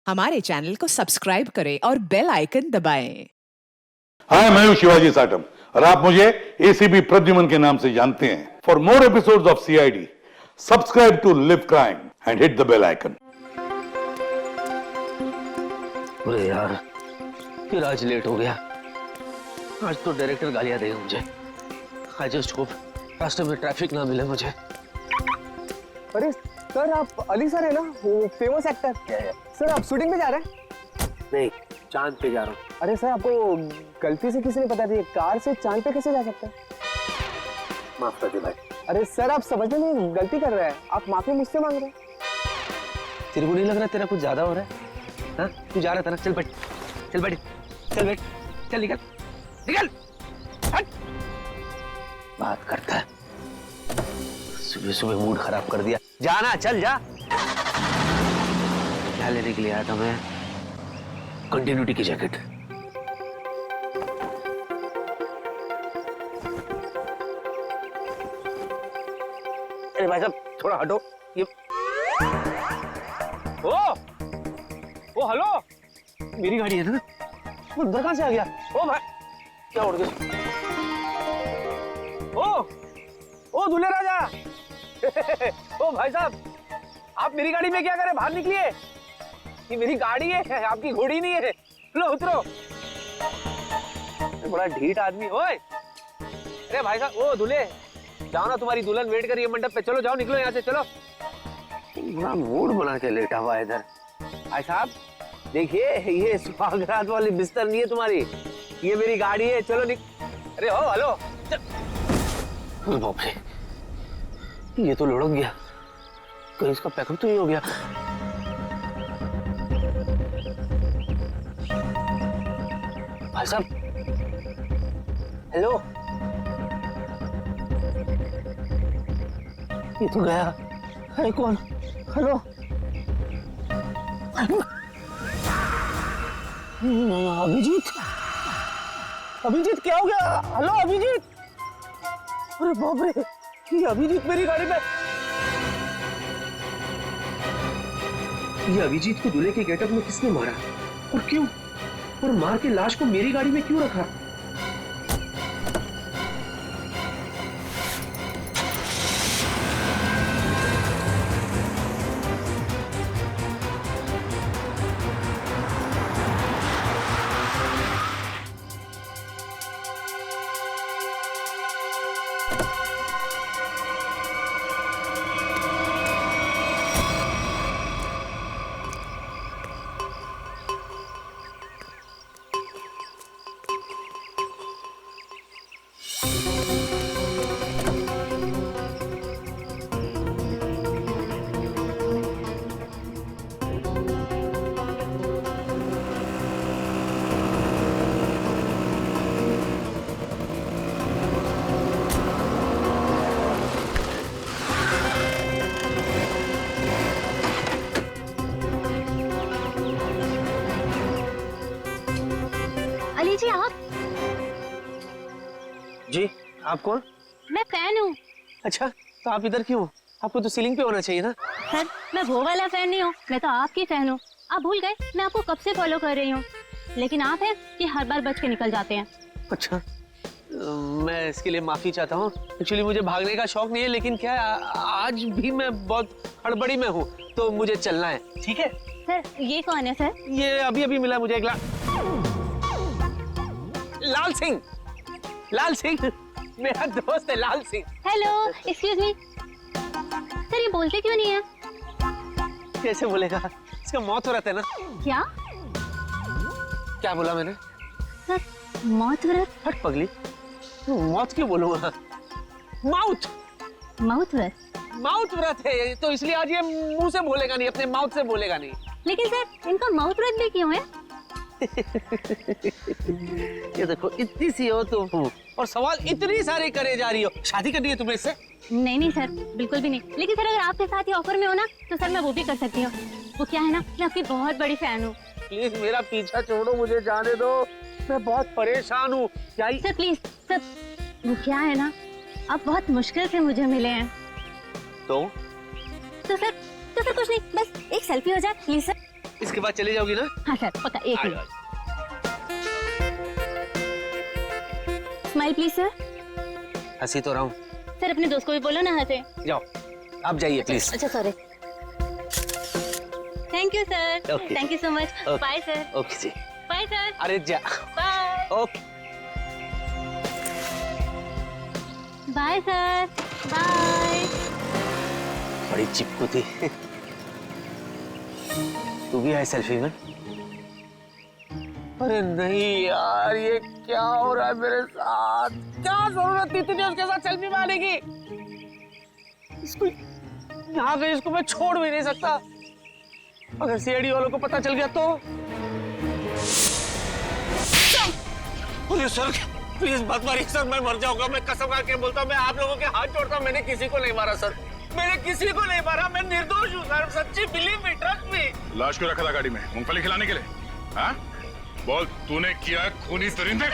हमारे चैनल को सब्सक्राइब करें और बेल आइकन दबाएं। हाय, मैं हूं शिवाजी साटम और आप मुझे एसीपी प्रद्युमन के नाम से जानते हैं। For more episodes of CID, subscribe to live crime and hit the bell icon. अरे यार, फिर आज लेट हो गया। आज तो डायरेक्टर गालियां देगा मुझे। आई जस्ट होप रास्ते में ट्रैफिक ना मिले मुझे। अरे सर, आप अली सर है ना, वो फेमस एक्टर। सर, आप शूटिंग पे जा रहे हैं? नहीं, चांद पे जा रहा हूँ। अरे सर, आपको गलती से किसी ने बता दिया, कार से चांद पे कैसे जा सकते हैं? माफ कर दे भाई। अरे सर, आप समझने में गलती कर रहे हैं, आप माफी मुझसे मांग रहे हैं। तेरे को नहीं लग रहा तेरा कुछ ज्यादा हो रहा है? हाँ, तू जा रहा था ना? चल बैठ, चल बैठ, चल बैठ, चल निकल, निकल, हट। बात करता है, सुबह सुबह मूड खराब कर दिया। जाना, चल जा। क्या लेने के लिए आया था मैं? कंटिन्यूटी की जैकेट। अरे भाई साहब, थोड़ा हटो। ये ओ हेलो, मेरी गाड़ी है ना? वो अंदर कहां से आ गया? ओ भाई, क्या उड़ गया? ओ दूल्हे राजा। ओ भाई साहब, आप मेरी गाड़ी में क्या करें? बाहर निकलिए। ये मेरी गाड़ी है, आपकी घोड़ी नहीं है। लो उतरो। बड़ा ढीठ आदमी। ओए, अरे भाई साहब, ओ दूल्हे, जाओ ना, तुम्हारी दुल्हन वेट कर रही है मंडप पे। चलो जाओ, निकलो यहाँ से, चलो। बड़ा मूड बना के लेटा हुआ है इधर। भाई साहब देखिए, ये सुहागरात वाली बिस्तर नहीं है तुम्हारी, ये मेरी गाड़ी है। चलो अरे हो, हेलो। बाप रे, ये तो लुढ़क गया। कहीं इसका पैकअप तो नहीं हो गया? भाई साहब, हेलो। ये तो गया। अरे कौन? हेलो, अभिजीत। अभिजीत, क्या हो गया? हेलो अभिजीत। अरे बाप रे, ये अभिजीत मेरी गाड़ी में। ये अभिजीत को दूल्हे के गेटअप में किसने मारा और क्यों? और मार के लाश को मेरी गाड़ी में क्यों रखा? अली जी, आप? जी, आप कौन? मैं फैन हूँ। अच्छा, तो आप इधर क्यों? आपको तो सीलिंग पे होना चाहिए ना। सर, मैं वो वाला फैन नहीं हूँ, मैं तो आपकी फैन हूँ। आप भूल गए, मैं आपको कब से फॉलो कर रही हूँ, लेकिन आप हैं कि हर बार बच के निकल जाते हैं। अच्छा, मैं इसके लिए माफी चाहता हूँ। एक्चुअली मुझे भागने का शौक नहीं है, लेकिन क्या है, आज भी मैं बहुत हड़बड़ी में हूँ, तो मुझे चलना है। ठीक है सर, ये कौन है सर? ये अभी अभी मिला मुझे एक लाल सिंह। लाल सिंह मेरा दोस्त है, Lal Singh. Hello, excuse me. Sir, ये बोलते क्यों नहीं है? कैसे बोलेगा? इसका मौत हो रहा था ना। क्या? क्या बोला मैंने? सर, मौत व्रत? हट पगली, मौत क्यों बोलूंगा? माउथ माउथ व्रत? माउथ व्रत है, तो इसलिए आज ये मुंह से बोलेगा नहीं, अपने माउथ से बोलेगा नहीं। लेकिन सर, इनका माउथ व्रत भी क्यों है? ये देखो, इतनी सी हो तुम और सवाल इतनी सारे करे जा रही हो। शादी करनी है तुम्हें इससे? नहीं नहीं सर, बिल्कुल भी नहीं। लेकिन सर, अगर आपके साथ ये ऑफर में हो ना, तो सर मैं वो भी कर सकती हूँ। वो क्या है ना, मैं आपकी बहुत बड़ी फैन हूँ। प्लीज मेरा पीछा छोड़ो, मुझे जाने दो, मैं बहुत परेशान हूँ। सर प्लीज सर, वो क्या है ना, आप बहुत मुश्किल से मुझे मिले हैं। तो सर कुछ नहीं, बस एक सेल्फी हो जाए प्लीज सर। इसके बाद चले जाओगी ना? हाँ सर पक्का, एक आ मिनट। जाओ। Smile please sir. हंसी तो रहा हूँ। सर अपने दोस्त को भी बोलो ना हंसे। जाओ आप जाइए प्लीज। अच्छा sorry. Thank you sir. Okay. Thank you so much. Okay. Bye sir. Okay जी। Bye sir. अरे जा। Bye. Okay. Bye sir. Bye. बड़ी चिपकू थी। तू भी है सेल्फी में? अरे नहीं यार, ये क्या हो रहा है मेरे साथ? क्या जरूरत थी तुझे उसके साथ सेल्फी मारने की? इसको यहाँ पे इसको मैं छोड़ भी नहीं सकता। अगर सीआईडी वालों को पता चल गया तो? अरे सर प्लीज मत मारिए सर, मैं मर जाऊंगा। मैं कसम खा के बोलता हूँ, मैं आप लोगों के हाथ जोड़ता हूँ, मैंने किसी को नहीं मारा सर। मैंने किसी को नहीं मारा, मैं निर्दोष हूँ सर। सच्ची बिलीव मी, ट्रस्ट मी। लाश क्यों रखा था गाड़ी में? मूंगफली खिलाने के लिए? हाँ? बोल, तूने किया खूनी परिंदे?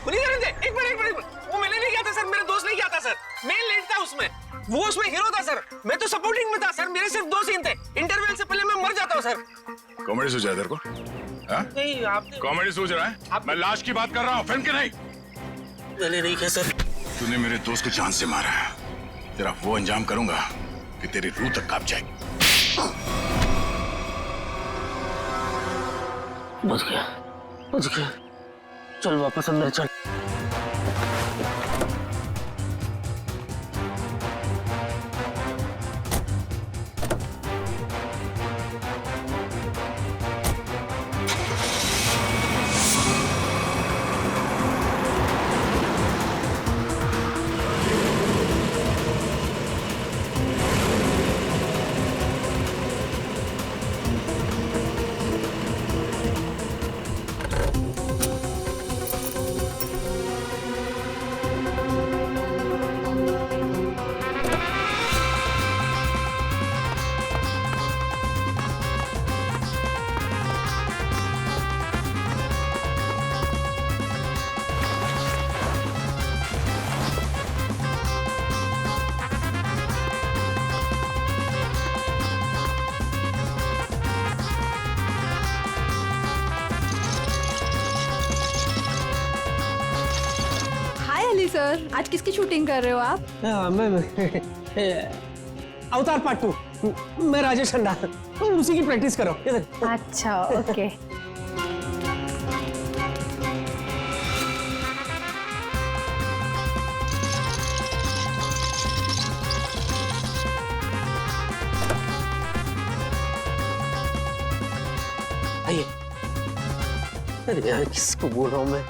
खूनी परिंदे? एक मिनट, वो मैंने नहीं किया था सर, मेरे दोस्त ने किया था सर। मैं लीड था उसमें, वो उसमें हीरो था सर, मैं तो सपोर्टिंग में था सर। मेरे सिर्फ 2 सीन थे, इंटरवल से पहले मैं मर जाता हूँ सर। कॉमेडी सूझ रहा है तेरे को? हाँ? नहीं आपने। कॉमेडी सूझ रहा है? मैं लाश की बात कर रहा हूँ, फिल्म की नहीं। मैंने नहीं किया सर। तूने मेरे दोस्त को जान से मारा है, तेरा वो अंजाम करूंगा कि तेरी रूह तक कांप जाएगी। बच गया। चल वापस अंदर चल। सर आज किसकी शूटिंग कर रहे हो आप? मैं अवतार पार्ट 2। मैं राजेश खन्ना, उसी की प्रैक्टिस करो। अच्छा ओके। आइए। अरे यार किसको बोल रहा हूँ मैं?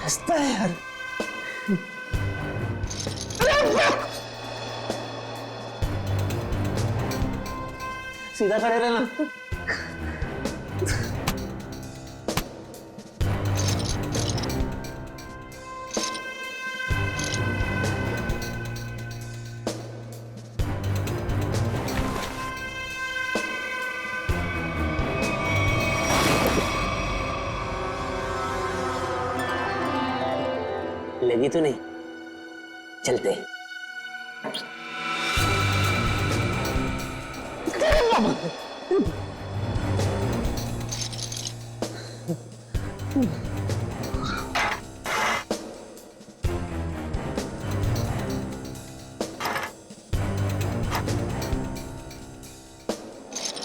हंसता है यार। सीधा खड़े रहना। लगी तो नहीं? चलते।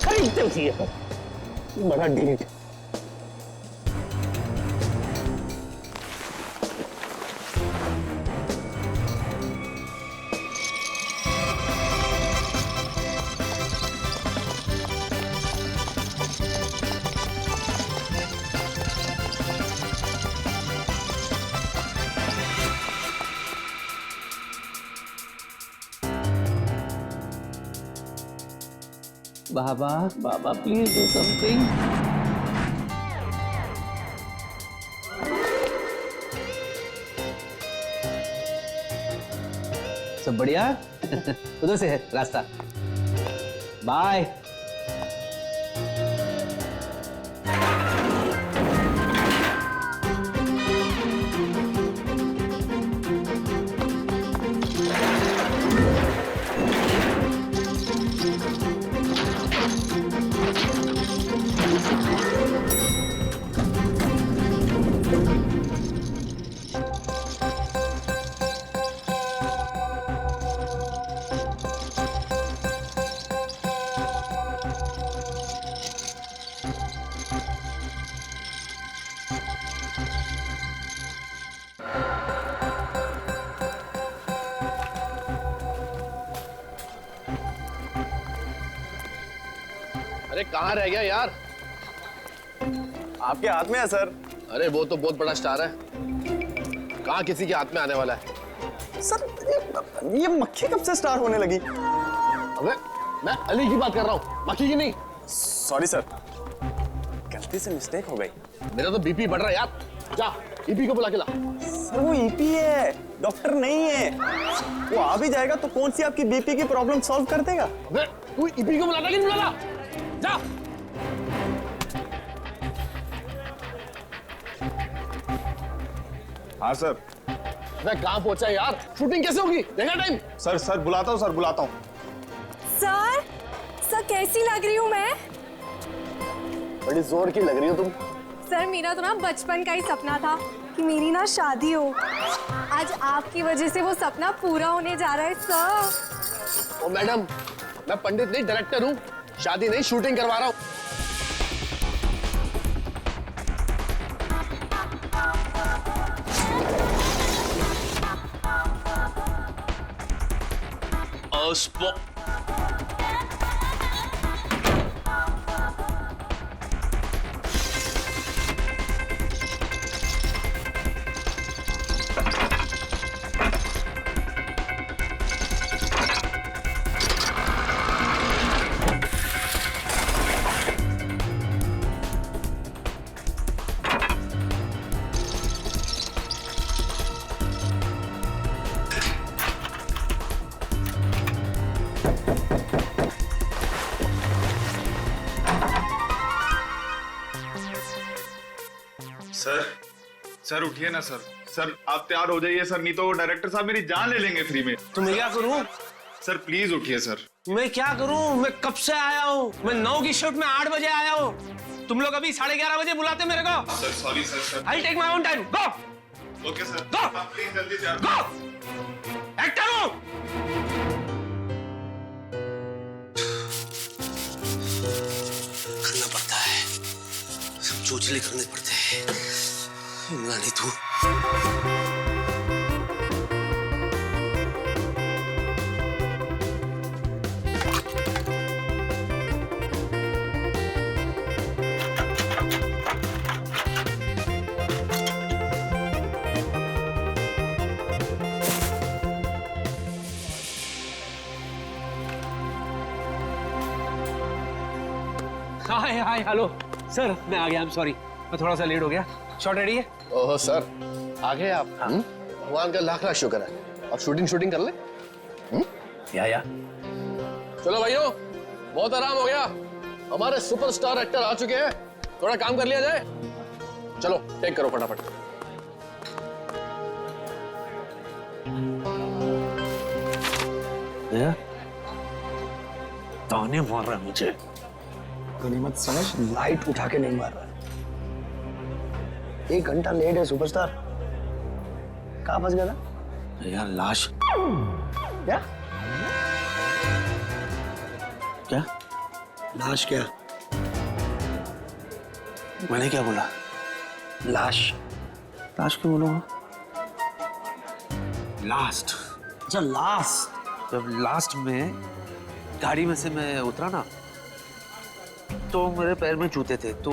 खरीदते उसी बड़ा ढीठ। बाबा बाबा प्लीज डू समथिंग। सब बढ़िया? उधर से है रास्ता। बाय। अरे कहाँ रह गया यार? आपके हाथ में है सर। अरे वो तो बहुत बड़ा स्टार है, कहाँ किसी के हाथ में आने वाला है? सर ये मक्खी कब से स्टार होने लगी? अबे मैं अली की बात कर रहा हूँ, बाकी की नहीं। सॉरी सर, गलती से मिस्टेक हो गई। मेरा तो बीपी बढ़ रहा है यार, जा ईपी को बुला के ला। सर वो ईपी है, डॉक्टर नहीं है। वो आ भी जाएगा तो कौन सी आपकी बीपी की प्रॉब्लम सॉल्व कर देगा? अबे तू ईपी को बुलाता कि नहीं बुलाता? जा। हाँ सर। मैं कहाँ पहुंचा यार? शूटिंग कैसे होगी? देखा टाइम? सर बुलाता हूँ, सर बुलाता हूँ। सर कैसी लग रही हूँ मैं? बड़ी जोर की लग रही हो तुम। सर मेरा तो ना बचपन का ही सपना था कि मेरी ना शादी हो। आज आपकी वजह से वो सपना पूरा होने जा रहा है सर। ओ मैडम, मैं पंडित नहीं डायरेक्टर हूँ, शादी नहीं शूटिंग करवा रहा हूँ। सर उठिए ना सर। सर आप तैयार हो जाइए सर, नहीं तो डायरेक्टर साहब मेरी जान ले लेंगे फ्री में। तो मैं क्या करूं? सर प्लीज उठिए सर। मैं क्या करूं? मैं कब से आया हूं? मैं 9 की शिफ्ट में 8 बजे आया हूं। तुम लोग अभी 11:30 बजे बुलाते मेरे को। Sir sorry sir. I take my own time. Go. Okay sir. Go! आप प्लीज जल्दी तैयार गो। एक्टर हूं। करना पड़ता है, सब चोचले करने पड़ते हैं। नहीं तू हाय हेलो सर, मैं आ गया। आई एम सॉरी, मैं थोड़ा सा लेट हो गया। शॉट रेडी है? ओह सर, आ गए आप? भगवान का लाख लाख शुक्र है। अब शूटिंग कर ले। या चलो भाइयों, बहुत आराम हो गया, हमारे सुपरस्टार एक्टर आ चुके हैं, थोड़ा काम कर लिया जाए। चलो टेक करो फटाफट। ताने मार रहा है मुझे। गनीमत समझ, लाइट उठा के नहीं मार रहा। 1 घंटा लेट है सुपरस्टार। कहाँ फंस गया था? यार लाश। क्या? क्या? लाश क्या? मैंने क्या बोला? लाश। लाश क्यों बोलूंगा? लास्ट। अच्छा लास्ट। जब लास्ट में गाड़ी में से मैं उतरा ना, तो मेरे पैर में जूते थे, तो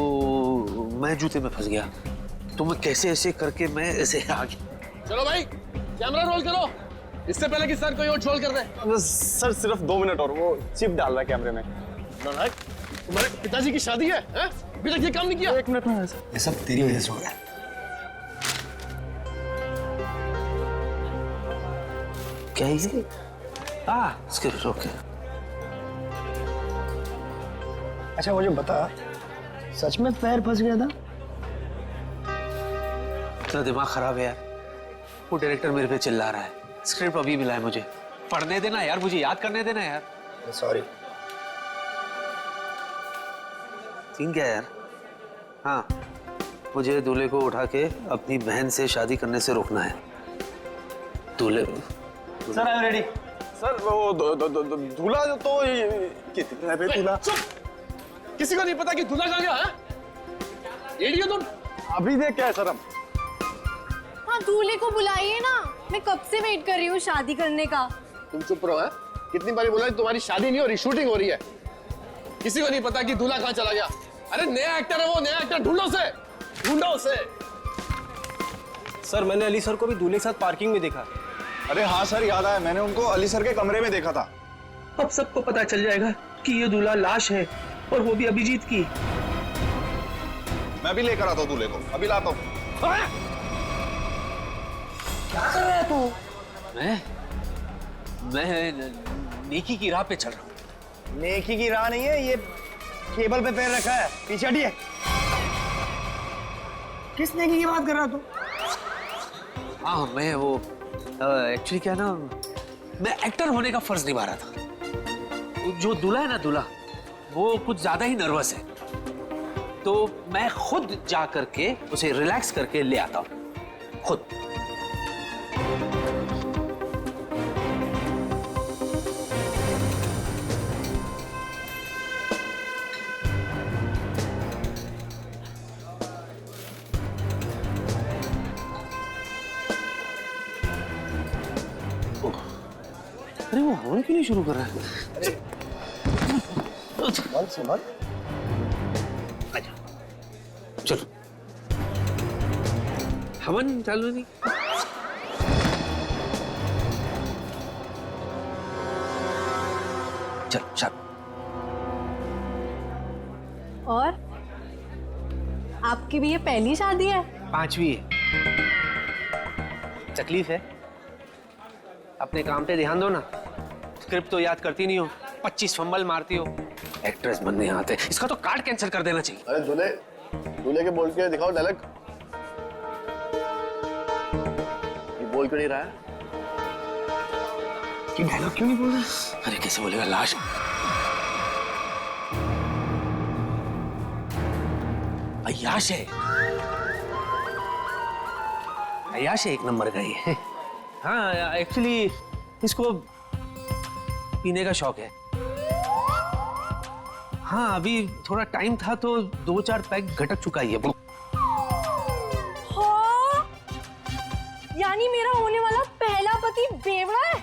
मैं जूते में फंस गया। तो मैं कैसे ऐसे करके मैं ऐसे आ गया। चलो भाई कैमरा रोल करो, इससे पहले कि सर कोई और ट्रोल कर दे। सर सिर्फ 2 मिनट और, वो चिप डाल रहा है कैमरे में। तुम्हारे पिताजी की शादी है? अभी तक ये काम नहीं किया। 1 मिनट में। ये सब तेरी वजह से हो गया। क्या है ये? इसके ओके। अच्छा मुझे बता, सच में पैर फंस गया था? इतना दिमाग खराब है यार। वो डायरेक्टर मेरे पे चिल्ला रहा है, स्क्रिप्ट अभी मिला है मुझे, पढ़ने देना यार, मुझे याद करने देना यार। सॉरी। सीन क्या है यार? हाँ, मुझे दूल्हे को उठा के अपनी बहन से शादी करने से रोकना है। दूल्हे sir I am ready. Sir वो दूल्हा तो कितना है दूल्हा? किसी को नहीं पता कि दूल्हा कहाँ गया है? रेडियो तुम अभी देख क्या है सर हम? हाँ दूल्हे को बुलाइए ना, मैं कब से वेट कर रही हूँ शादी करने का। तुम चुप रहो। है कितनी बारी बोला तुम्हारी शादी नहीं हो रही, शूटिंग हो रही है। किसी को नहीं पता कि दूल्हा कहाँ चला गया। अरे नया एक्टर है वो, नया एक्टर ढूंढो उसे। सर मैंने अली सर को भी दूल्हे के साथ पार्किंग में देखा। अरे हाँ सर, याद आया, मैंने उनको अली सर के कमरे में देखा था। अब सबको पता चल जाएगा कि ये दूल्हा लाश है, और वो भी अभिजीत की। मैं भी लेकर आता हूँ दूल्हे को, अभी लाता हूँ। क्या कर रहा है तू? मैं नेकी की राह पे चल रहा हूँ। नेकी की राह नहीं है, ये केबल पे पैर रखा है, पीछे हटिए। किस नेकी की बात कर रहा तू? हाँ मैं वो एक्चुअली क्या ना, मैं एक्टर होने का फर्ज निभा रहा था। जो दूल्हा है ना, दूल्हा वो कुछ ज्यादा ही नर्वस है, तो मैं खुद जा करके उसे रिलैक्स करके ले आता हूँ खुद। अरे वो हॉर्न क्यों नहीं शुरू कर रहा है? संभाल। चलो, हवन चालू नहीं। चल। और आपकी भी ये पहली शादी है? 5वीं है। तकलीफ है, अपने काम पे ध्यान दो ना। स्क्रिप्ट तो याद करती नहीं हो, 25 फंबल मारती हो। एक्ट्रेस बनने आते, इसका तो कार्ड कैंसिल कर देना चाहिए। अरे दूल्हे के बोल के दिखाओ डायलॉग। ये बोल क्यों नहीं रहा है? कि डायलॉग क्यों नहीं बोल रहा? अरे कैसे बोलेगा, लाश। अय्याश है, अय्याश है, एक नंबर का ही। हाँ एक्चुअली इसको पीने का शौक है। हाँ अभी थोड़ा टाइम था तो 2-4 पैक घटक चुका ही है। हाँ? यानी मेरा होने वाला पहला पति बेवड़ा है।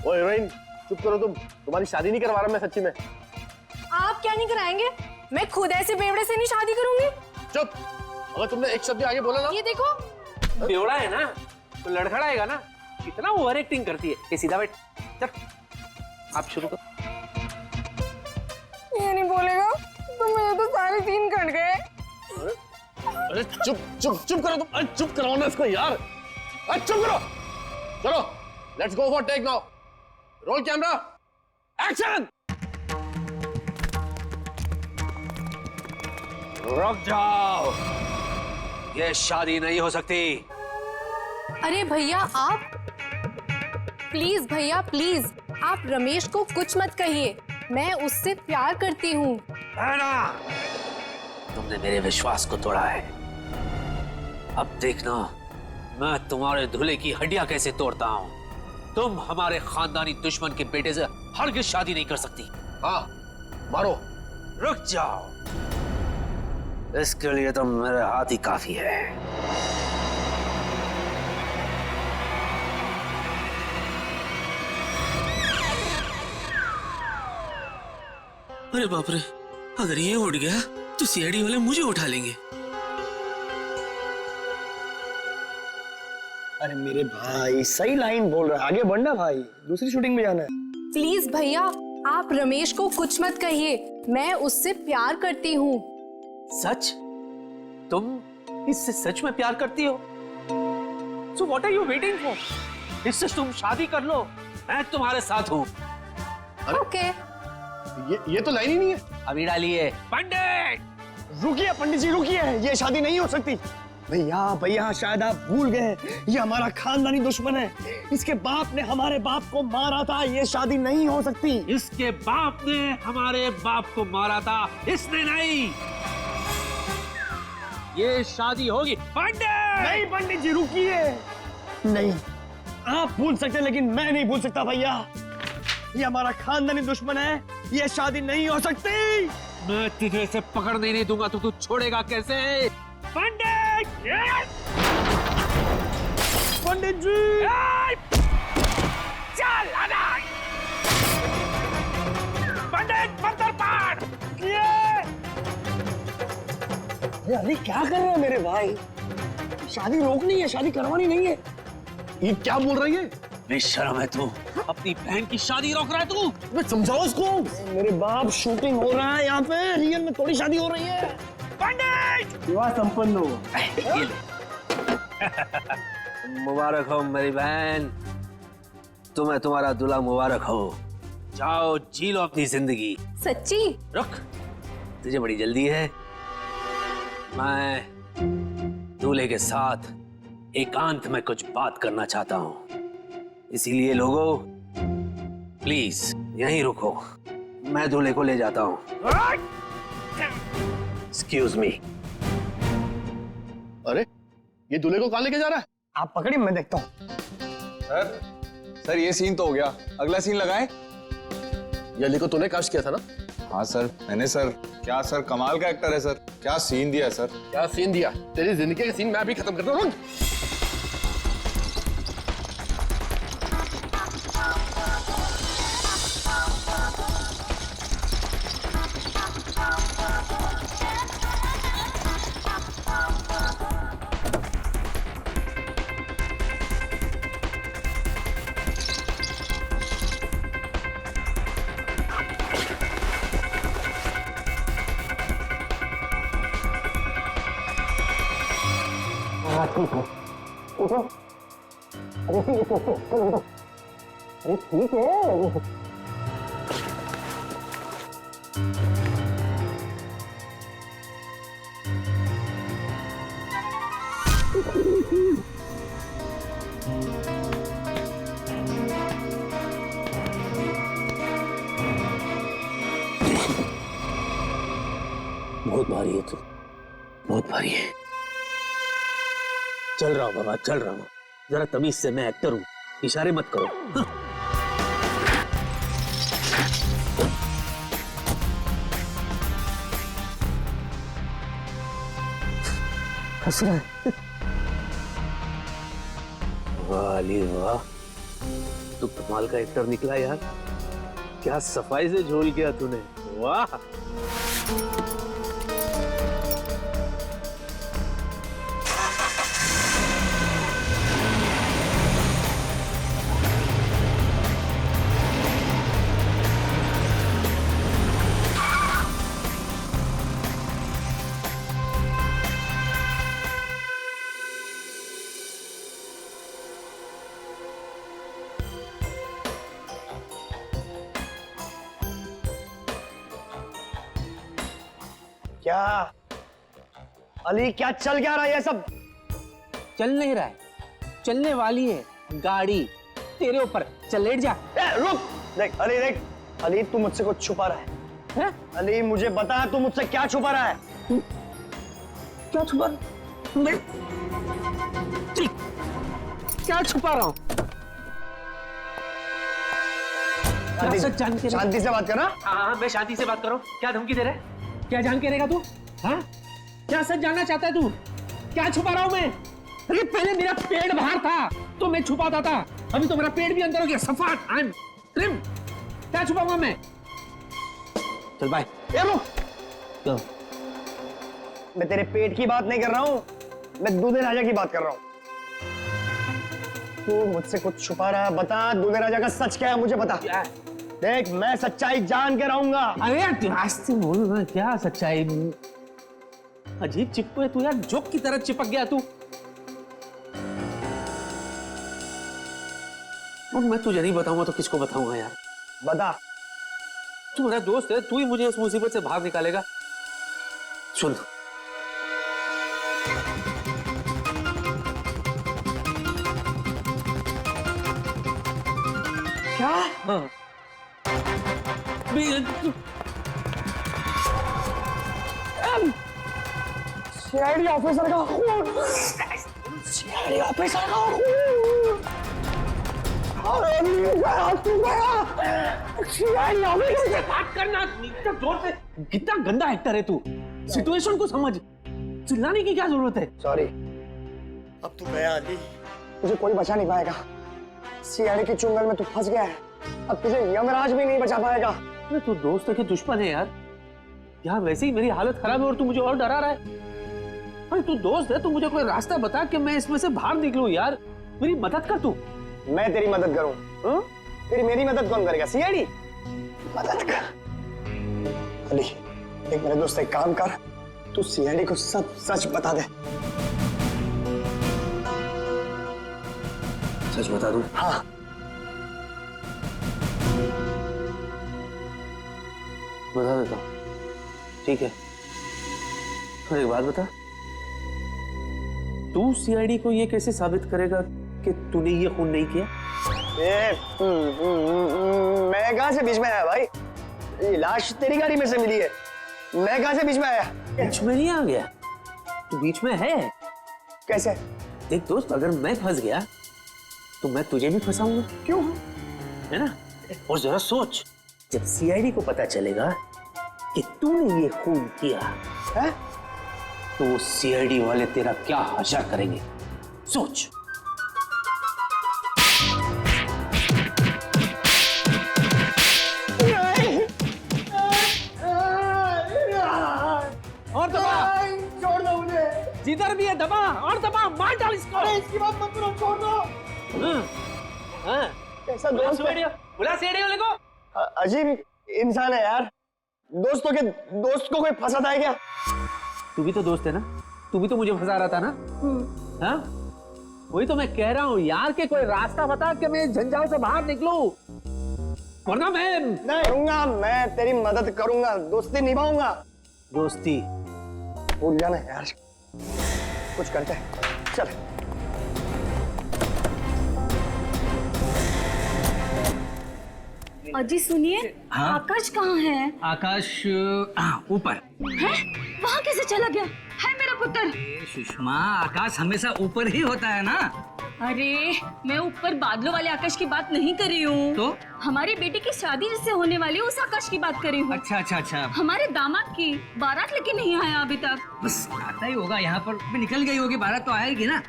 ओए हीरोइन चुप करो तुम, तुम्हारी शादी नहीं करवा रहा मैं सच्ची में। आप क्या नहीं कराएंगे? मैं खुद ऐसे बेवड़े से नहीं शादी करूंगी। चुप, अगर तुमने एक शब्द आगे बोला ना। ये देखो, बेवड़ा है ना तो लड़खड़ाएगा ना। कितना ओवर एक्टिंग करती है। ये सीधा बैठ, चल आप शुरू करो। ये नहीं बोलेगा तो मेरे तो सारे सीन कट गए। अरे चुप करो तुम। अरे चुप कराओ ना इसको यार। अरे चुप करो। चलो let's go for take now. Roll camera, action. रुक जाओ, ये शादी नहीं हो सकती। अरे भैया आप प्लीज, भैया प्लीज, आप रमेश को कुछ मत कहिए, मैं उससे प्यार करती हूँ। तुमने मेरे विश्वास को तोड़ा है। अब देखना मैं तुम्हारे दूल्हे की हड्डियां कैसे तोड़ता हूँ। तुम हमारे खानदानी दुश्मन के बेटे से हरगिज़ शादी नहीं कर सकती। हाँ मारो। रुक जाओ, इसके लिए तो मेरे हाथ ही काफी है। अरे बाप रे, अगर ये उठ गया तो सीआईडी वाले मुझे उठा लेंगे। अरे मेरे भाई सही लाइन बोल रहा है, आगे बढ़ना भाई, दूसरी शूटिंग में जाना है। प्लीज भैया आप रमेश को कुछ मत कहिए, मैं उससे प्यार करती हूँ। सच? तुम इससे सच में प्यार करती हो? So what are you waiting for? इससे तुम शादी कर लो, मैं तुम्हारे साथ हूँ। ओके। ये तो लाइन ही नहीं है। अभी डालिए। पंडित रुकिए पंडित जी रुकिए, ये शादी नहीं हो सकती। भैया भैया शायद आप भूल गए, ये हमारा खानदानी दुश्मन है। इसके बाप ने हमारे बाप को मारा था, ये शादी नहीं हो सकती। इसके बाप ने हमारे बाप को मारा था, इसने नहीं। ये शादी होगी। पंडित नहीं पंडित जी रुकिए। नहीं, आप भूल सकते लेकिन मैं नहीं भूल सकता भैया। ये हमारा खानदानी दुश्मन है, ये शादी नहीं हो सकती। मैं तुझे इसे पकड़ने नहीं दूंगा तो तू छोड़ेगा कैसे? पंडित! पंडित जी! चल अनाज! पंडित मंत्र पाठ! अरे क्या कर रहे हैं मेरे भाई? शादी रोकनी है, शादी करवानी नहीं है। ये क्या बोल रही है? बेशर्म है तू, अपनी बहन की शादी रोक रहा है तू। मैं समझाओ उसको। मेरे बाप शूटिंग हो रहा है यहाँ पे, रियल में थोड़ी शादी हो रही है। पंडित! विवाह संपन्न हो। मुबारक हो मेरी बहन, तुम्हें तुम्हारा दूल्हा मुबारक हो। जाओ जी लो अपनी जिंदगी। सच्ची? रुक, तुझे बड़ी जल्दी है। मैं दूल्हे के साथ एकांत में कुछ बात करना चाहता हूं, इसीलिए लोगों प्लीज यहीं रुको, मैं दूल्हे को ले जाता हूं। Excuse me. अरे ये दूल्हे को कहां लेके जा रहा है? आप पकड़िए, मैं देखता हूँ। सर ये सीन तो हो गया, अगला सीन लगाएं। ये अली को तूने कास्ट किया था ना? हाँ सर मैंने सर। क्या सर कमाल का एक्टर है सर, क्या सीन दिया सर। क्या सीन दिया? तेरी जिंदगी का सीन मैं अभी खत्म करता हूँ। ठीक है, उठो। अरे ठीक है, चलो उठो। अरे ठीक है। बहुत भारी है तू, बहुत भारी है। चल रहा हूं बाबा, चल रहा हूं। जरा तमीज से, मैं एक्टर हूं, इशारे मत करो। हंस रहा है। वाह अली वाह, तू कमाल का एक्टर निकला यार। क्या सफाई से झोल किया तूने, वाह। क्या अली, क्या चल क्या रहा है ये सब? चल नहीं रहा है, चलने वाली है गाड़ी तेरे ऊपर। चल लेट जा। रुक, देख अली, देख अली, तू मुझसे कुछ छुपा रहा है। अली मुझे बता, तू मुझसे क्या छुपा रहा है? क्या छुपा? क्या छुपा रहा हूं? शांति से बात करना। हाँ, मैं शांति से बात करो। क्या धमकी दे रहा है? क्या जान के रहेगा तू? हाँ, क्या सच जानना चाहता है तू? क्या छुपा रहा हूं मैं? अरे पहले मेरा पेट बाहर था तो मैं छुपाता था, अभी तो मेरा पेट भी अंदर हो गया। सफाट, आई एम ट्रिम। क्या छुपाऊंगा मैं? चल बाय। रुक, मैं तेरे पेट की बात नहीं कर रहा हूं, मैं दूल्हे राजा की बात कर रहा हूं। तू मुझसे कुछ छुपा रहा है, बता दूल्हे राजा का सच क्या है, मुझे बता। देख मैं सच्चाई जान के रहूंगा। अरे यार आस्ते बोल ना, क्या सच्चाई? अजीब चिपको है तू यार, जोक की तरह चिपक गया तू। और मैं तुझे नहीं बताऊंगा तो किसको बताऊंगा यार? बता। तू मेरा दोस्त है, तू ही मुझे इस मुसीबत से बाहर निकालेगा। सुन, क्या? हाँ। सीआईडी ऑफिसर का खून, सीआईडी ऑफिसर का खून। अरे गया तू गया, सीआईडी ऑफिसर से बात करना इतना जोर से। कितना गंदा एक्टर है तू, सिचुएशन को समझ, चिल्लाने की क्या जरूरत है? सॉरी, अब तू गया अली, तुझे कोई बचा नहीं पाएगा। सीआईडी के चुंगल में तू फंस गया है, अब तुझे यमराज भी नहीं बचा पाएगा। अरे तू दोस्त है कि दुश्मन है यार? यार वैसे ही मेरी हालत खराब है और तू मुझे और डरा रहा है। अरे तू दोस्त है, तू मुझे कोई रास्ता बता कि मैं इसमें से बाहर निकलूं यार। मेरी मदद कर तू। मैं तेरी मदद करूं? फिर मेरी मदद कौन करेगा? सीआईडी मदद कर। अली, एक मेरे दोस्त, एक काम कर, तू सीआईडी को सब सच बता दे। सच बता दूं? हाँ। बता देता हूँ, ठीक है। और एक बात बता, तू सीआईडी को ये कैसे साबित करेगा कि तूने ये खून नहीं किया? मैं कहां से बीच में आया भाई? ये लाश तेरी गाड़ी में से मिली है, मैं कहां से बीच में आया? बीच में नहीं आ गया, तू बीच में है। कैसे? देख दोस्त, अगर मैं फंस गया तो मैं तुझे भी फंसाऊंगा। क्यों? है ना? और जरा सोच, जब सीआईडी को पता चलेगा कि तूने ये खून किया है, तो वो सीआईडी वाले तेरा क्या हाशर करेंगे, सोच। और दबा, छोड़ दो मुझे। जिधर भी है दबा, और दबा, मार डाल इसको। अरे इसकी बात मत करो, छोड़ दो। हाँ, कैसा दोस्त है? बुला सीआईडी वाले को। अजीब इंसान है यार, दोस्त को कोई फंसाता है क्या? तू भी तो दोस्त है ना, तू भी तो मुझे फंसा रहा था ना। हाँ, वही तो मैं कह रहा हूँ यार कि कोई रास्ता बता कि मैं झंझाल से बाहर निकलूं, वरना मैं नहीं करूंगा। मैं तेरी मदद करूंगा, दोस्ती निभाऊंगा। दोस्ती भूल जाना यार, कुछ करते हैं, चल। अजी सुनिए, हाँ? आकाश कहाँ है? आकाश ऊपर है? वहाँ कैसे चला गया? है मेरा पुत्र। सुषमा, आकाश हमेशा ऊपर ही होता है ना। अरे मैं ऊपर बादलों वाले आकाश की बात नहीं कर रही हूँ, तो हमारी बेटी की शादी जिससे होने वाली है उस आकाश की बात कर रही हूँ। अच्छा अच्छा अच्छा, हमारे दामाद की बारात लेके नहीं आया अभी तक। बस आता ही होगा, यहाँ पर भी निकल गई होगी, बारात तो आएगी ना।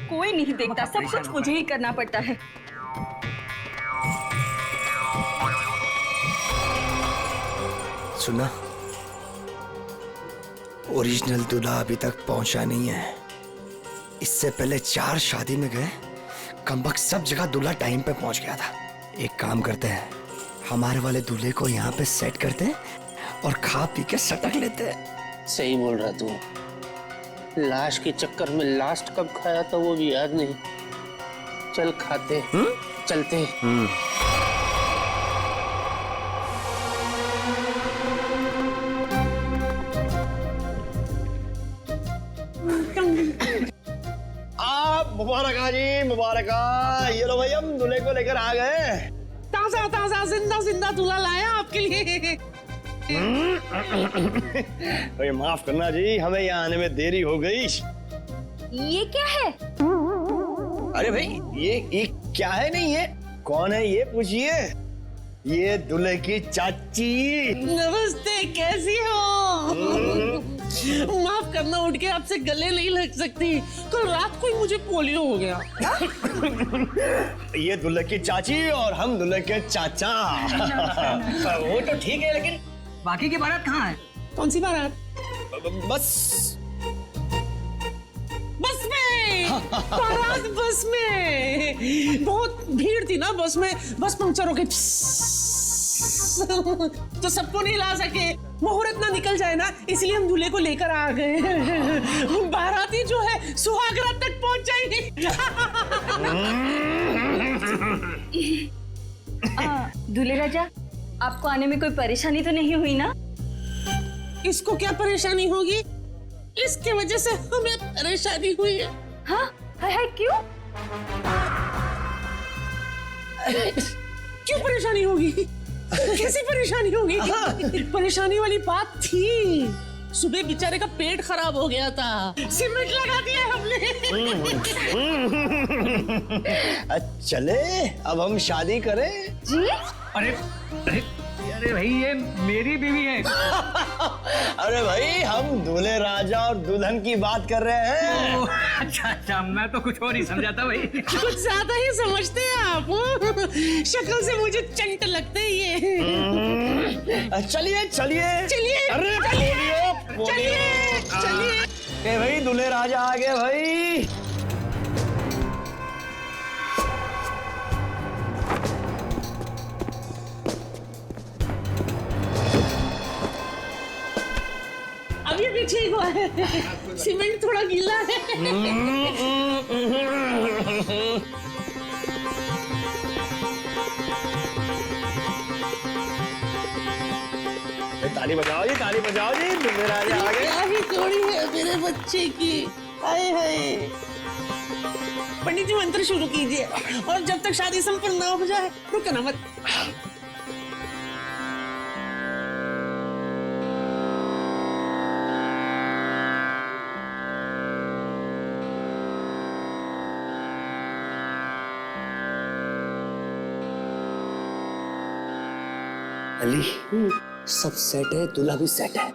कोई नहीं देखता, सब कुछ मुझे ही करना पड़ता है। सुना, ओरिजिनल दूल्हा अभी तक पहुंचा नहीं है। इससे पहले 4 शादी में गए, कमबख्त सब जगह दूल्हा टाइम पे पहुंच गया था। एक काम करते हैं, हमारे वाले दूल्हे को यहाँ पे सेट करते हैं और खा पी के सटक लेते हैं। सही बोल रहा तू, लाश के चक्कर में लास्ट कब खाया था वो भी याद नहीं। चल खाते, चलते। मुबारक जी, मुबारक। ये लो भाई, हम दूल्हे को लेकर आ गए। ताजा ताजा जिंदा जिंदा दूल्हा लाया आपके लिए। भाई माफ करना जी, हमें यहाँ आने में देरी हो गई। ये क्या है? अरे भाई, ये क्या है? नहीं, ये कौन है ये पूछिए। ये दूल्हे की चाची। नमस्ते, कैसी हो? माफ करना, उठ के आपसे गले नहीं लग सकती, कल रात को ही मुझे पोलियो हो गया। ये दूल्हे की चाची और हम दूल्हे के चाचा। वो तो ठीक है, लेकिन बाकी की बारात कहाँ है? कौन सी बारात? बस में। बारात बस में, बहुत भीड़ थी ना बस में, बस पंक्चर हो गई तो सबको नहीं ला सके, मुहूर्त ना निकल जाए ना, इसलिए हम दूल्हे को लेकर आ गए। बाराती जो है सुहागरात तक पहुंच जाएंगे। दूल्हे राजा, आपको आने में कोई परेशानी तो नहीं हुई ना? इसको क्या परेशानी होगी? इसके वजह से हमें परेशानी हुई है। हाँ, हाय क्यों? क्यों परेशानी होगी? कैसी परेशानी होगी? परेशानी वाली बात थी। सुबह बेचारे का पेट खराब हो गया था, सीमेंट लगा दिया हमने। चले अब हम शादी करें। जी? अरे भाई, ये मेरी बीवी है। अरे भाई, हम दूल्हे राजा और दुल्हन की बात कर रहे हैं। अच्छा, मैं तो कुछ और ही समझा था भाई। कुछ ज्यादा ही समझते हैं आप। शक्ल से मुझे चंट लगते हैं ये। चलिए चलिए चलिए, अरे चलिए भाई, दूल्हे राजा आ गए भाई। अभी भी ठीक हुआ है, सीमेंट थोड़ा गीला है। ताली बजाओ जी, ताली बजाओ जी, दूल्हे राजा आ गए। क्या ही जोड़ी है मेरे बच्चे की। हाय हाय। पंडित जी मंत्र शुरू कीजिए, और जब तक शादी संपन्न ना हो जाए रुकना मत। अली, सब सेट है, दूल्हा भी सेट है।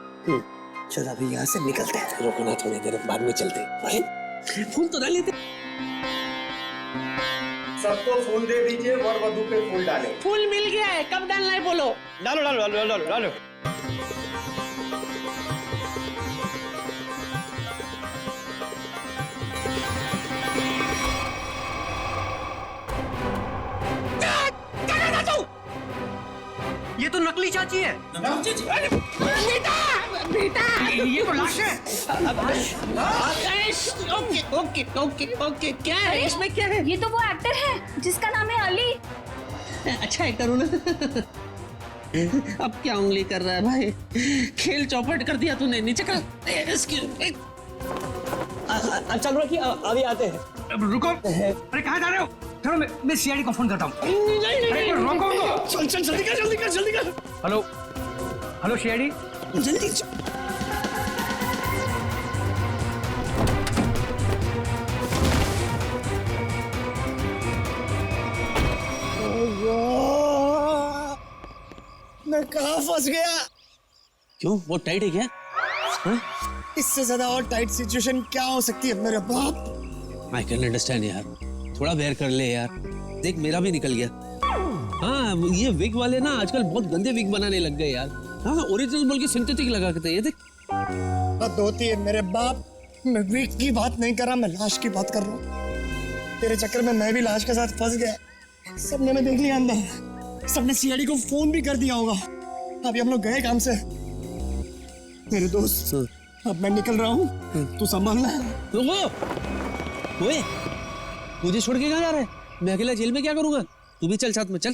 चलो अभी यहाँ से निकलते हैं। रुकना थोड़ी देर, बाद में चलते। भाई फूल तो डाले थे। सबको फूल दे दीजिए, वर वधू पे फूल डालें। फूल मिल गया है, कब डालना है बोलो। डालो डालो डालो डालो डालो। ये तो नकली चाची है। बेटा बेटा, ये तो लाश है। ओके ओके ओके ओके, क्या है इसमें, क्या है? ये तो वो एक्टर है जिसका नाम है अली। अच्छा एक्टर हूँ ना। अब क्या उंगली कर रहा है भाई? खेल चौपट कर दिया तूने। नीचे कर। चलो रखिए, अभी आते हैं। रुको, अरे कहाँ जा रहे हो? चलो मैं सीआईडी को फोन करता हूँ। नहीं, रोको। चल जल्दी कर। हेलो सीआईडी, जल्दी चल। मैं कहाँ फंस गया? क्यों, बहुत टाइट है क्या? इससे ज्यादा और टाइट सिचुएशन क्या हो सकती है मेरे बाप? I can understand यार, थोड़ा बेयर कर ले यार। देख मेरा भी निकल गया। हाँ, ये विग वाले ना आजकल बहुत गंदे विग बनाने लग गए यार। हाँ, ओरिजिनल बोल के सिंथेटिक लगा के। ये देख, बात होती है मेरे बाप। मैं विग की बात नहीं कर रहा, मैं लाश की बात कर रहा हूँ। तेरे चक्कर में मैं भी लाश के साथ फंस गया। सबने मैं देख लिया अंदर, सबने सीआईडी को फोन भी कर दिया होगा। अभी हम लोग गए काम से। मेरे दोस्त, अब मैं निकल रहा हूँ, तू संभालना। ओए, मुझे छोड़ के कहाँ जा रहा है? मैं अकेला जेल में क्या करूंगा? तू भी चल साथ में, चल।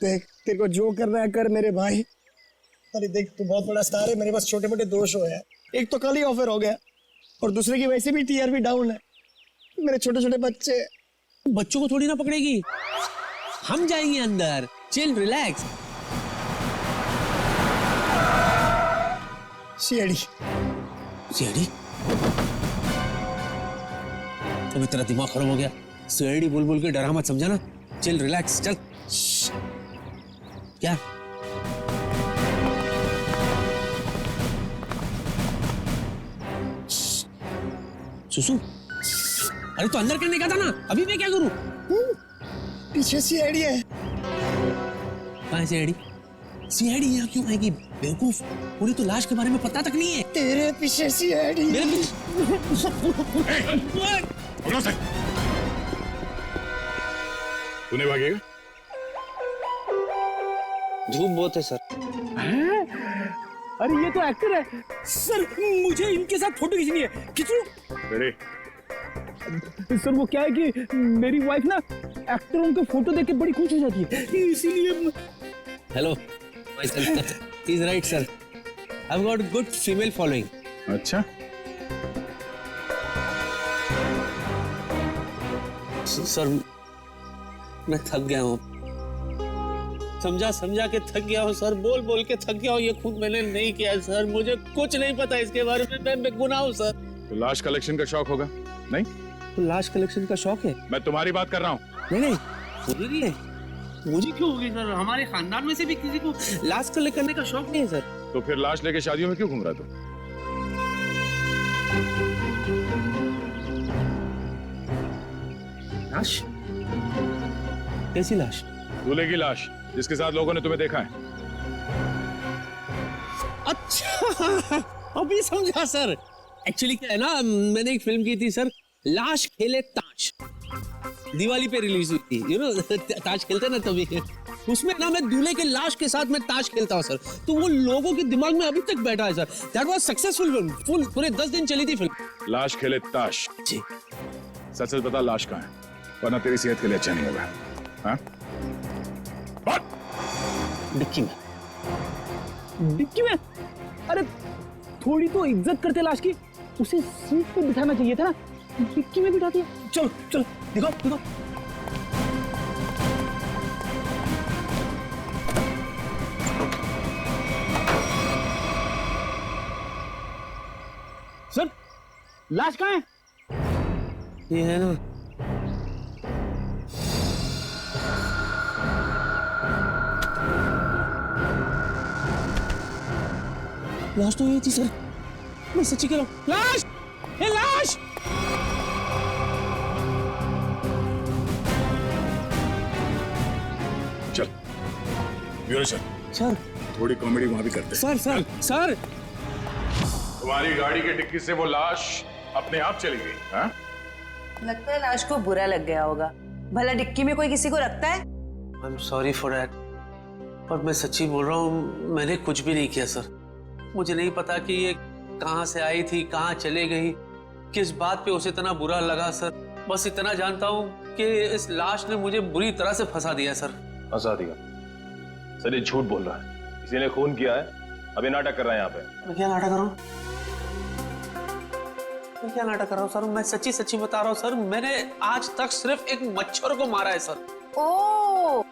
देख, तेरे को जो करना है कर मेरे भाई। अरे देख, तू बहुत बड़ा स्टार है, मेरे पास छोटे मोटे दोष हो यार। एक तो कल ही ऑफर हो गया, और दूसरे की वैसे भी टीआरपी डाउन है। मेरे छोटे छोटे बच्चे। बच्चों को थोड़ी ना पकड़ेगी, हम जाएंगे अंदर। Chill, relax. सीआईडी अभी तेरा दिमाग खराब हो गया। सीआईडी बोल बोल के डरा मत, समझा ना? चिल, रिलैक्स, चल। क्या सुसु? अरे तो अंदर करने का था ना, अभी मैं क्या करूं? पीछे सीआईडी है। कहाँ सीआईडी? सीआईडी यहाँ क्यों आएगी बेवकूफ? पूरी तो लाश के बारे में पता तक नहीं है। तेरे पीछे सीआईडी। तूने भागेगा? धूप बहुत है सर। अरे ये तो एक्टर है सर, मुझे इनके साथ फोटो खींचनी है। खींचूं? रेडी? सर वो क्या है कि मेरी वाइफ ना एक्टरों के फोटो देख के बड़ी खुश हो जाती है, इसीलिए। Hello my son, he is right sir, I have got good female following. अच्छा, सर मैं थक गया हूँ, समझा के थक गया हूँ सर, बोल के थक गया हूँ। ये खुद मैंने नहीं किया है सर, मुझे कुछ नहीं पता इसके बारे में, मैं बेगुनाह हूँ सर। तो लाश कलेक्शन का शौक होगा नहीं? तो लाश कलेक्शन का शौक है? मैं तुम्हारी बात कर रहा हूँ। नहीं मुझे नहीं है। मुझे क्यों होगी सर? हमारे खानदान में से भी किसी को लाश कलेक्ट करने का शौक नहीं है सर। तो फिर लाश लेके शादियों में क्यों घूम रहा तू? लाश? कैसी लाश? दूल्हे की लाश, जिसके साथ लोगों ने तुम्हें देखा है। अच्छा अभी समझा सर। एक्चुअली क्या है ना, मैंने एक फिल्म की थी सर, लाश खेले ताश, दिवाली पे रिलीज हुई थी, यू नो ताश खेलते ना तभी, उसमें ना मैं दूल्हे के लाश के साथ मैं ताश खेलता हूँ सर, तो वो लोगों के दिमाग में अभी तक बैठा है sir. That was successful film, full पूरे 10 दिन चली थी फिल्म। लाश खेले ताश? जी। सच बता लाश कहाँ है, वरना तेरी सेहत के लिए अच्छा नहीं होगा। हाँ? डिक्की में। डिक्की में? अरे थोड़ी तो इज्जत करते लाश की, उसे सीट पे बिठाना चाहिए था ना, डिक्की में बिठा दिया। चलो दिखाओ। सर लाश कहाँ है? ये है ना। लाश तो ये थी सर, मैं सच्ची कह रहा हूँ। लाश! ये लाश! चल ब्यूरो चल। सर थोड़ी कॉमेडी वहां भी करते। सर तुम्हारी गाड़ी की डिक्की से वो लाश अपने आप चली गई। हाँ? लगता है लाश को बुरा लग गया होगा, भला डिक्की में कोई किसी को रखता है? I am sorry for that, पर मैं सच्ची बोल रहा हूँ, मैंने कुछ भी नहीं किया सर। मुझे नहीं पता कि ये कहाँ से आई थी, कहाँ चले गई, किस बात पे उसे इतना बुरा लगा सर। बस इतना जानता हूँ कि इस लाश ने मुझे बुरी तरह से फंसा दिया सर। फंसा दिया? सर ये झूठ बोल रहा है, किसी ने खून किया है, अभी नाटक कर रहा है यहाँ पे। मैं क्या नाटक कर रहा हूँ? मैं क्या नाटक कर रहा हूँ सर? मैं सच्ची बता रहा हूँ सर, मैंने आज तक सिर्फ एक मच्छर को मारा है सर। ओह,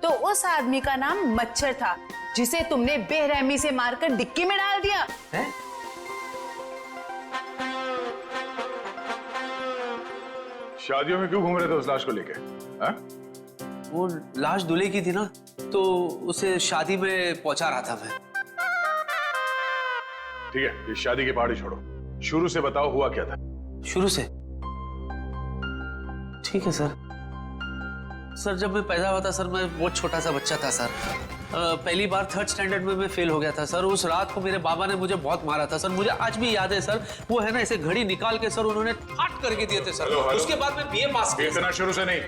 तो उस आदमी का नाम मच्छर था जिसे तुमने बेरहमी से मारकर डिक्की में डाल दिया है? शादियों में क्यों घूम रहे थे उस लाश को लेके? वो लाश दूल्हे की थी ना, तो उसे शादी में पहुंचा रहा था मैं। ठीक है, ये शादी की पहाड़ी छोड़ो, शुरू से बताओ हुआ क्या था? शुरू से? ठीक है सर। सर जब मैं पैदा हुआ था सर, मैं बहुत छोटा सा बच्चा था सर। पहली बार 3rd स्टैंडर्ड में मैं फेल हो गया था सर। उस रात को मेरे बाबा ने मुझे बहुत मारा था सर, मुझे आज भी याद है सर। वो है ना ऐसे घड़ी निकाल के सर उन्होंने फाट करके दिए थे सर। हेलो। उसके बाद मैं बीए पास किया। इतना शुरू से नहीं,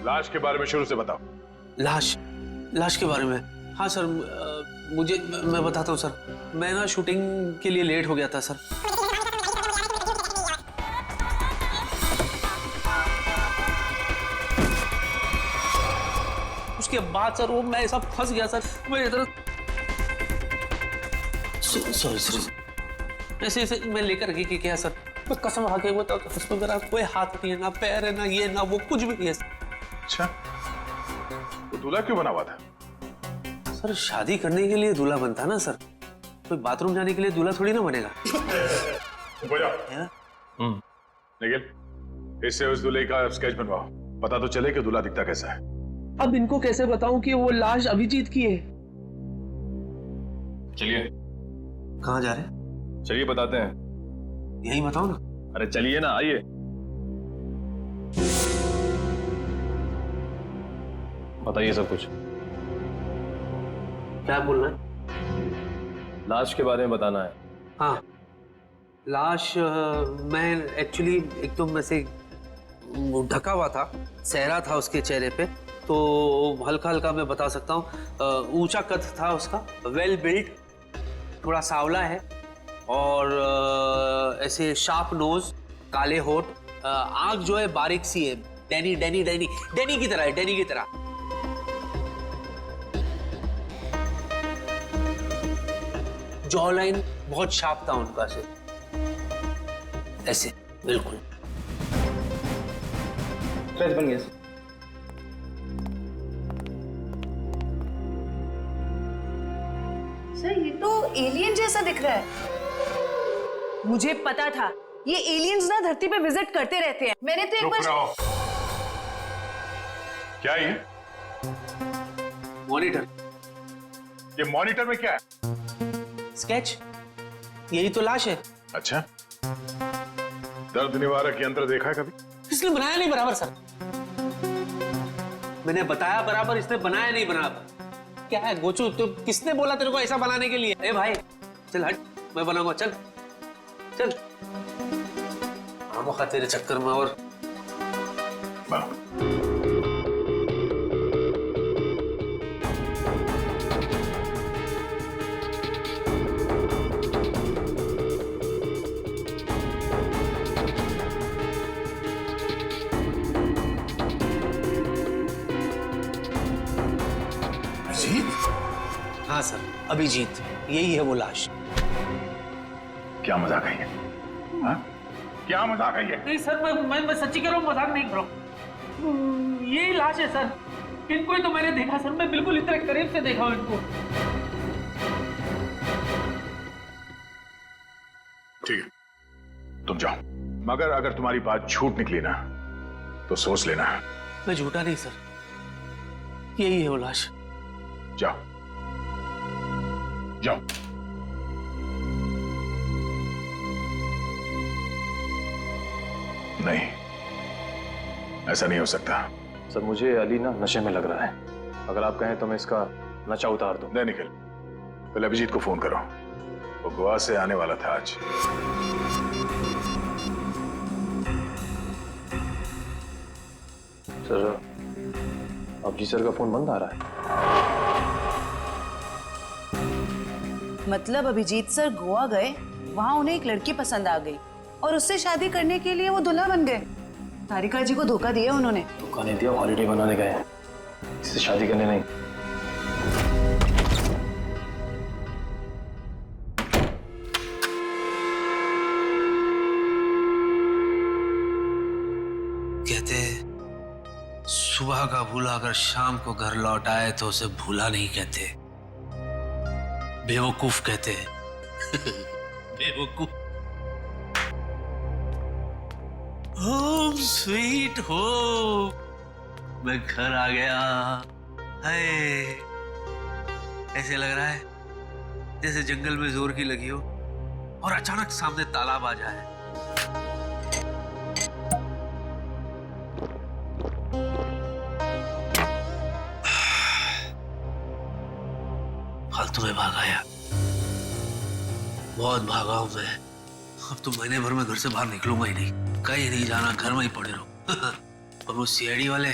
लाश के बारे में शुरू से बताओ। लाश के बारे में? हाँ सर, मैं बताता हूँ सर। मैं ना शूटिंग के लिए लेट हो गया था सर। उसके बाद सर वो मैं ऐसा फंस गया सर, मैं इधर सॉरी ऐसे मैं लेकर के क्या सर, मैं कसम खा के बताओ तो उसमें मेरा कोई हाथ नहीं है, ना पैर है, ना ये ना वो, कुछ भी नहीं है। अच्छा, तो दूल्हा क्यों बना हुआ था? सर शादी करने के लिए दूल्हा बनता है ना सर, कोई बाथरूम जाने के लिए दूल्हा थोड़ी ना बनेगा। निखिल, इससे उस दूल्हे का स्केच बनवाओ, पता तो चले कि दूल्हा दिखता कैसा है। अब इनको कैसे बताऊं कि वो लाश अभिजीत की है? चलिए। कहाँ जा रहे हैं? चलिए बताते हैं। यही बताओ ना। अरे चलिए ना, आइए। बताइए सब कुछ। क्या बोलना है? लाश के बारे में बताना है। हाँ, लाश मैं एक्चुअली एकदम ऐसे ढका हुआ था, सहरा था उसके चेहरे पे, तो हल्का हल्का मैं बता सकता हूँ। ऊंचा कद था उसका, वेल बिल्ट, थोड़ा सांवला है और ऐसे शार्प नोज, काले होठ, आंख जो है बारीक सी है, डैनी डैनी डैनी डैनी की तरह है, डैनी की तरह। जॉ लाइन बहुत शार्प था उनका से, ऐसे बिल्कुल। स्ट्रेच बन गया। सर ये तो एलियन जैसा दिख रहा है। मुझे पता था ये एलियंस ना धरती पे विजिट करते रहते हैं। मैंने तो एक बार। क्या ये? मॉनिटर। ये मॉनिटर में क्या है? स्केच। यही तो लाश है। अच्छा, दर्द निवारक यंत्र देखा है कभी? इसने बनाया नहीं बराबर सर। मैंने बताया बराबर, इसने बनाया नहीं बराबर। क्या है गोचू, तो किसने बोला तेरे को ऐसा बनाने के लिए? ए भाई चल हट, मैं बनाऊंगा, चल चल। आमोखा तेरे चक्कर में और हाँ सर, अभिजीत, यही है वो लाश। क्या मजाक है ये? हाँ? क्या मजाक है ये? नहीं सर, मैं सच्ची कह रहा हूँ, मजाक नहीं कर रहा हूँ। यही लाश है सर। इनको ही तो मैंने देखा सर, मैं बिल्कुल इतने करीब से देखा हूँ इनको। ठीक है, तुम जाओ, मगर अगर तुम्हारी बात झूठ निकली ना तो सोच लेना। मैं झूठा नहीं सर, यही है वो लाश। जाओ जाओ। नहीं, ऐसा नहीं हो सकता। सर मुझे अली ना नशे में लग रहा है, अगर आप कहें तो मैं इसका नशा उतार दूं। नहीं निखिल, पहले अभिजीत को फोन करो, वो गोवा से आने वाला था आज। सर अभिजीत सर का फोन बंद आ रहा है। मतलब अभिजीत सर गोवा गए, वहां उन्हें एक लड़की पसंद आ गई और उससे शादी करने के लिए वो दूल्हा बन गए। तारिका जी को धोखा दिया उन्होंने। धोखा नहीं दिया, हॉलिडे बनाने गए हैं, इससे शादी करने नहीं। कहते सुबह का भूला अगर शाम को घर लौट आए तो उसे भूला नहीं कहते, बेवकूफ कहते हैं। बेवकूफ। होम स्वीट होम, मैं घर आ गया। हाय, ऐसे लग रहा है जैसे जंगल में जोर की लगी हो और अचानक सामने तालाब आ जाए। फालतू में भागा यार, बहुत भागा हूं मैं। अब तो महीने भर में घर से बाहर निकलूंगा ही नहीं, कहीं नहीं जाना, घर में ही पड़े रहो। और वो सीआईडी वाले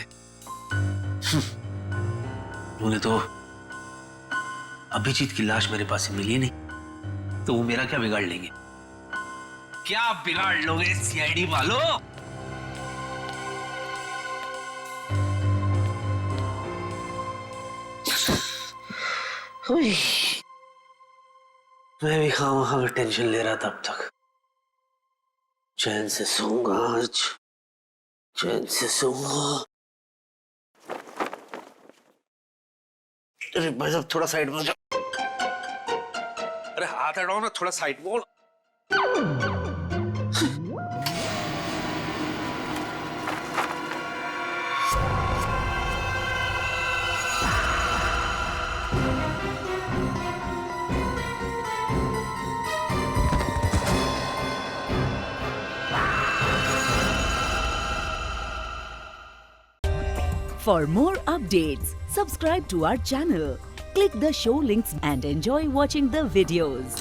उन्हें तो अभिजीत की लाश मेरे पास मिली नहीं, तो वो मेरा क्या बिगाड़ लेंगे? क्या बिगाड़ लोगे सीआईडी वालों? मैं भी खामखा में टेंशन ले रहा था अब तक। चैन से सोऊंगा आज, चैन से सोऊंगा। अरे भाई साहब थोड़ा साइड में जाओ। अरे हाथ हटाओ ना, थोड़ा साइड में। For more updates, subscribe to our channel, click the show links and enjoy watching the videos.